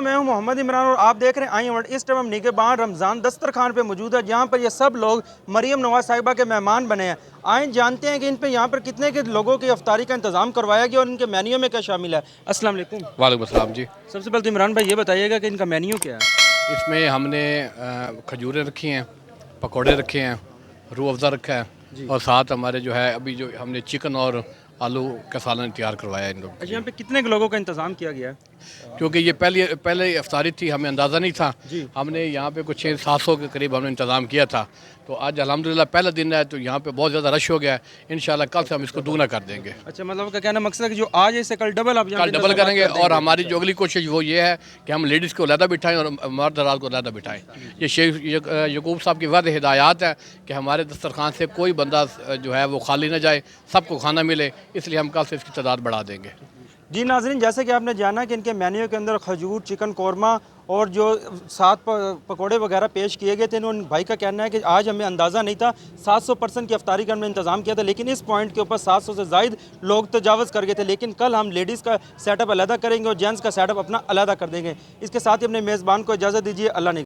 वालेकुम, मैं हूं मोहम्मद इमरान और आप देख रहे हैं आई वर्ल्ड। इस टाइम हम निगहबान रमज़ान दस्तरखान पे मौजूद है, जहां पर ये सब लोग मरियम नवाज साहिबा के मेहमान बने हैं। आए जानते हैं कि इन पे यहाँ पर कितने के लोगों की अफ्तारी का इंतज़ाम करवाया गया और इनके मेन्यू में क्या शामिल है। अस्सलाम वालेकुम। वालेकुम अस्सलाम जी। सबसे पहले तो इमरान भाई ये बताइएगा कि इनका मेन्यू क्या है। इसमें हमने खजूरें रखी हैं, पकोड़े रखे हैं, रूह अफ़ज़ा रखा है और साथ हमारे जो है अभी जो हमने चिकन और आलू का सालन तैयार करवाया है इन लोगों के अच्छा, यहाँ लिए। पे कितने के लोगों का इंतज़ाम किया गया है। क्योंकि ये पहले अफ्तारी थी, हमें अंदाज़ा नहीं था। जी। हमने यहाँ पे कुछ 600-700 के करीब हमने इंतज़ाम किया था। तो आज अल्हम्दुलिल्लाह पहला दिन है तो यहाँ पे बहुत ज़्यादा रश हो गया है। इंशाल्लाह कल से हम इसको दूना कर देंगे। अच्छा, मतलब का कहना मकसद है कि जो आज है इससे कल डबल आप यहाँ कल पे डबल इंतज़ामात करेंगे कर देंगे। और हमारी जो अगली कोशिश वो ये है कि हम लेडीज़ को अलहदा बिठाएं और मर्द हज़रात को अलहदा बिठाएं। ये शेख यकूब साहब की वाज़ेह हिदायत है कि हमारे दस्तरखान से कोई बंदा जो है वो खाली ना जाए, सबको खाना मिले, इसलिए हम कल से इसकी तादाद बढ़ा देंगे। जी नाज़रीन, जैसे कि आपने जाना कि इनके मेन्यू के अंदर खजूर, चिकन कौरमा और जो साथ पकोड़े वगैरह पेश किए गए थे। उन भाई का कहना है कि आज हमें अंदाज़ा नहीं था, 700% की अफ्तारी का हमने इंतज़ाम किया था, लेकिन इस पॉइंट के ऊपर 700 से ज़ायद लोग तजावज़ कर गए थे। लेकिन कल हम लेडीज़ का सेटअप अलहदा करेंगे और जेंट्स का सेटअप अपना अलहदा कर देंगे। इसके साथ ही अपने मेज़बान को इजाज़त दीजिए। अल्लाह ने